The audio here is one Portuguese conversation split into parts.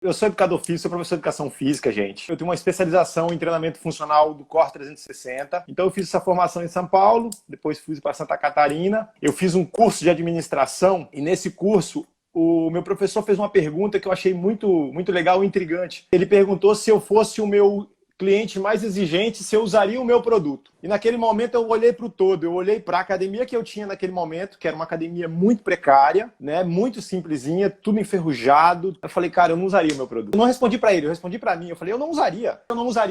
Eu sou educador físico, sou professor de educação física, gente. Eu tenho uma especialização em treinamento funcional do Core 360. Então eu fiz essa formação em São Paulo, depois fui para Santa Catarina. Eu fiz um curso de administração e nesse curso o meu professor fez uma pergunta que eu achei muito legal e intrigante. Ele perguntou se eu fosse o meu cliente mais exigente, se eu usaria o meu produto. E naquele momento eu olhei para o todo, eu olhei para a academia que eu tinha naquele momento, que era uma academia muito precária, né, muito simplesinha, tudo enferrujado. Eu falei, cara, eu não usaria o meu produto. Eu não respondi para ele, eu respondi para mim. Eu falei, eu não usaria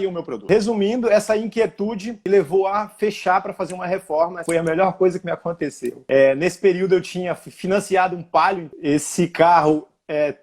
o meu produto. Resumindo, essa inquietude me levou a fechar para fazer uma reforma. Foi a melhor coisa que me aconteceu. Nesse período eu tinha financiado um Palio. Esse carro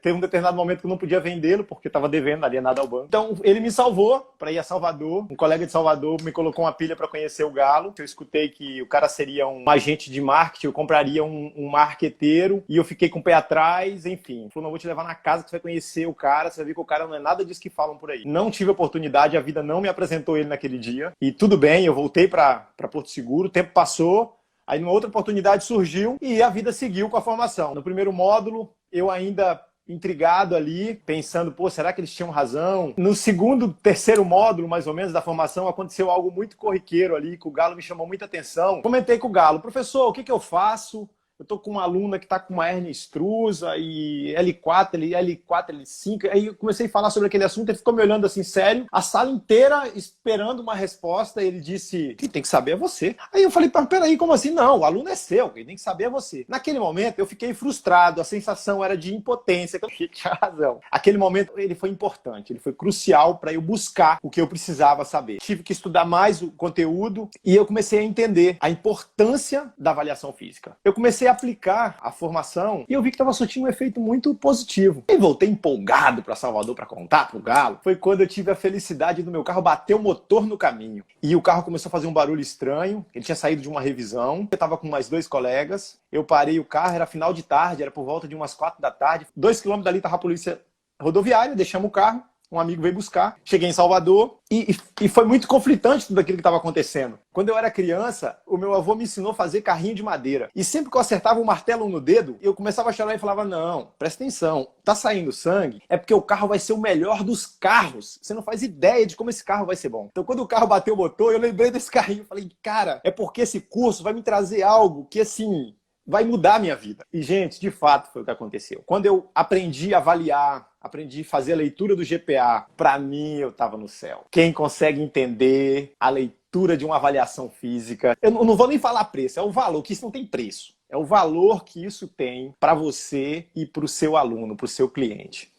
teve um determinado momento que eu não podia vendê-lo porque estava devendo alienado ao banco. Então ele me salvou para ir a Salvador. Um colega de Salvador me colocou uma pilha para conhecer o Galo. Eu escutei que o cara seria um agente de marketing, eu compraria um marqueteiro e eu fiquei com o pé atrás, enfim. Ele falou, não, vou te levar na casa que você vai conhecer o cara, você vai ver que o cara não é nada disso que falam por aí. Não tive oportunidade, a vida não me apresentou ele naquele dia. E tudo bem, eu voltei para Porto Seguro, o tempo passou. Aí uma outra oportunidade surgiu e a vida seguiu com a formação. No primeiro módulo, eu ainda intrigado ali, pensando, pô, será que eles tinham razão? No segundo, terceiro módulo, mais ou menos, da formação, aconteceu algo muito corriqueiro ali, que o Galo me chamou muita atenção. Comentei com o Galo, professor, o que eu faço? Eu tô com uma aluna que tá com uma hérnia extrusa e L4, L5. Aí eu comecei a falar sobre aquele assunto, ele ficou me olhando assim, sério, a sala inteira esperando uma resposta, e ele disse, quem tem que saber é você. Aí eu falei, peraí, como assim? Não, o aluno é seu, quem tem que saber é você. Naquele momento eu fiquei frustrado, a sensação era de impotência, que eu tinha razão. Aquele momento ele foi importante, ele foi crucial para eu buscar o que eu precisava saber. Tive que estudar mais o conteúdo e eu comecei a entender a importância da avaliação física. Eu comecei a aplicar a formação e eu vi que estava surtindo um efeito muito positivo. E voltei empolgado para Salvador para contar pro Galo. Foi quando eu tive a felicidade do meu carro bater o motor no caminho. E o carro começou a fazer um barulho estranho. Ele tinha saído de uma revisão. Eu estava com mais 2 colegas. Eu parei o carro, era final de tarde, era por volta de umas 4 da tarde. 2 quilômetros dali estava a polícia rodoviária, deixamos o carro. Um amigo veio buscar, cheguei em Salvador e foi muito conflitante tudo aquilo que estava acontecendo. Quando eu era criança, o meu avô me ensinou a fazer carrinho de madeira. E sempre que eu acertava um martelo no dedo, eu começava a chorar e falava, não, presta atenção, tá saindo sangue, é porque o carro vai ser o melhor dos carros. Você não faz ideia de como esse carro vai ser bom. Então quando o carro bateu o motor, eu lembrei desse carrinho. Eu falei, cara, é porque esse curso vai me trazer algo que, assim, vai mudar a minha vida. E, gente, de fato foi o que aconteceu. Quando eu aprendi a avaliar, aprendi a fazer a leitura do GPA, para mim eu estava no céu. Quem consegue entender a leitura de uma avaliação física, eu não vou nem falar preço, é o valor, que isso não tem preço. É o valor que isso tem para você e para o seu aluno, para o seu cliente.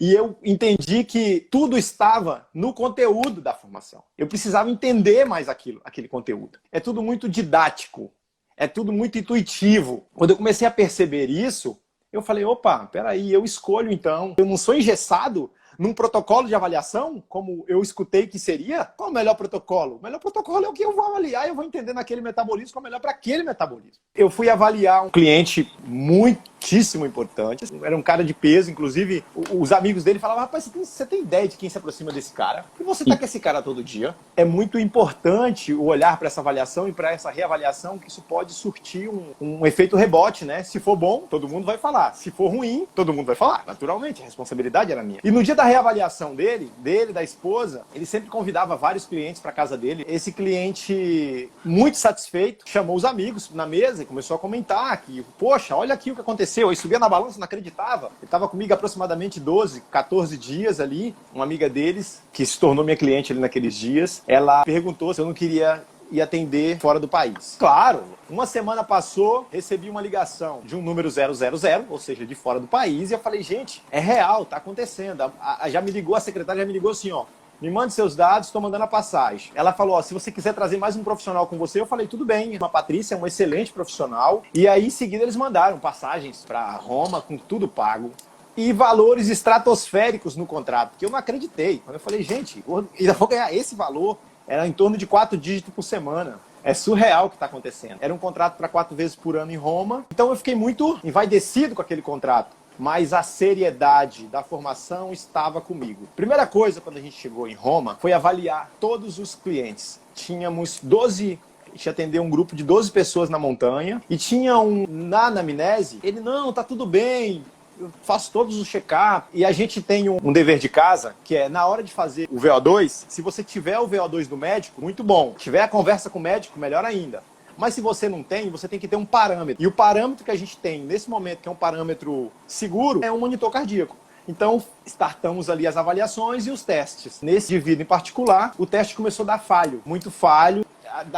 E eu entendi que tudo estava no conteúdo da formação. Eu precisava entender mais aquele conteúdo. É tudo muito didático. É tudo muito intuitivo. Quando eu comecei a perceber isso, eu falei, opa, peraí, eu escolho então. Eu não sou engessado num protocolo de avaliação, como eu escutei que seria. Qual é o melhor protocolo? O melhor protocolo é o que eu vou avaliar e eu vou entender naquele metabolismo qual é o melhor para aquele metabolismo. Eu fui avaliar um cliente muitíssimo importante. Era um cara de peso, inclusive os amigos dele falavam, rapaz, você tem ideia de quem se aproxima desse cara? E você tá com esse cara todo dia. É muito importante o olhar para essa avaliação e para essa reavaliação, que isso pode surtir um efeito rebote, né? Se for bom, todo mundo vai falar. Se for ruim, todo mundo vai falar. Naturalmente, a responsabilidade era minha. E no dia da reavaliação dele, da esposa, ele sempre convidava vários clientes para casa dele. Esse cliente, muito satisfeito, chamou os amigos na mesa e começou a comentar que, poxa, olha aqui o que aconteceu. Aí subia na balança, não acreditava. Ele estava comigo aproximadamente 12, 14 dias ali. Uma amiga deles, que se tornou minha cliente ali naqueles dias, ela perguntou se eu não queria ir atender fora do país. Claro, uma semana passou, recebi uma ligação de um número 000, ou seja, de fora do país, e eu falei, gente, é real, tá acontecendo. Já me ligou, a secretária já me ligou assim, ó, me mande seus dados, estou mandando a passagem. Ela falou, ó, se você quiser trazer mais um profissional com você, eu falei, tudo bem. A Patrícia é um excelente profissional. E aí, em seguida, eles mandaram passagens para Roma, com tudo pago. E valores estratosféricos no contrato, que eu não acreditei. Quando eu falei, gente, eu ainda vou ganhar esse valor. Era em torno de 4 dígitos por semana. É surreal o que está acontecendo. Era um contrato para 4 vezes por ano em Roma. Então eu fiquei muito envaidecido com aquele contrato. Mas a seriedade da formação estava comigo. Primeira coisa, quando a gente chegou em Roma, foi avaliar todos os clientes. Tínhamos 12... A gente atendeu um grupo de 12 pessoas na montanha. E tinha na anamnese, ele, não, tá tudo bem. eu faço todos os check-up e a gente tem um dever de casa, que é na hora de fazer o VO2, se você tiver o VO2 do médico, muito bom. Se tiver a conversa com o médico, melhor ainda. Mas se você não tem, você tem que ter um parâmetro. E o parâmetro que a gente tem nesse momento, que é um parâmetro seguro, é um monitor cardíaco. Então, startamos ali as avaliações e os testes. Nesse indivíduo em particular, o teste começou a dar falho, muito falho,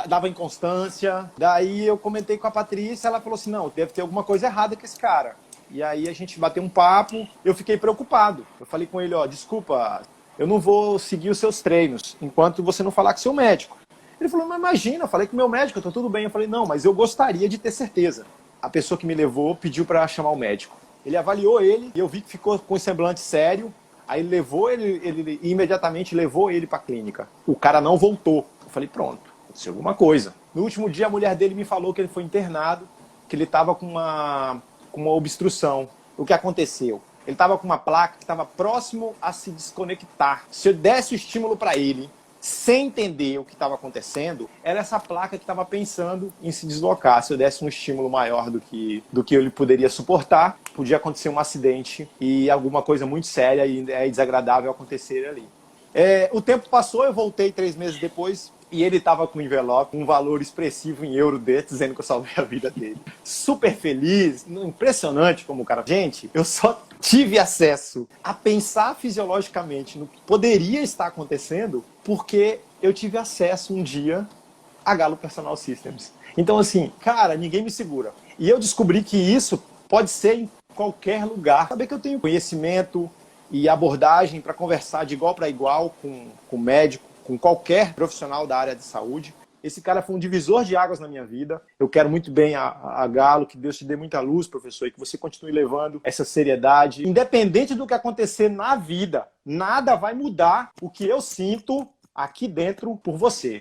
dava inconstância. Daí eu comentei com a Patrícia, ela falou assim, não, deve ter alguma coisa errada com esse cara. E aí a gente bateu um papo, eu fiquei preocupado. Eu falei com ele, ó, desculpa, eu não vou seguir os seus treinos enquanto você não falar com o seu médico. Ele falou, mas imagina, eu falei com o meu médico, eu tô tudo bem. Eu falei, não, mas eu gostaria de ter certeza. A pessoa que me levou pediu para chamar o médico. Ele avaliou ele e eu vi que ficou com um semblante sério. Aí ele levou ele imediatamente levou ele para a clínica. O cara não voltou. Eu falei, pronto, aconteceu alguma coisa. No último dia, a mulher dele me falou que ele foi internado, que ele estava com uma obstrução. O que aconteceu? Ele estava com uma placa que estava próximo a se desconectar. Se eu desse o estímulo para ele, sem entender o que estava acontecendo, era essa placa que estava pensando em se deslocar. Se eu desse um estímulo maior do que ele poderia suportar, podia acontecer um acidente e alguma coisa muito séria e desagradável acontecer ali. O tempo passou, eu voltei 3 meses depois e ele estava com um envelope, um valor expressivo em euro dele, dizendo que eu salvei a vida dele. Super feliz, impressionante como o cara... Gente, eu só tive acesso a pensar fisiologicamente no que poderia estar acontecendo porque eu tive acesso um dia a Galo Personal Systems. Então, assim, cara, ninguém me segura. E eu descobri que isso pode ser em qualquer lugar. Saber que eu tenho conhecimento e abordagem para conversar de igual para igual com o médico, com qualquer profissional da área de saúde. Esse cara foi um divisor de águas na minha vida. Eu quero muito bem a Galo, que Deus te dê muita luz, professor, e que você continue levando essa seriedade. Independente do que acontecer na vida, nada vai mudar o que eu sinto aqui dentro por você.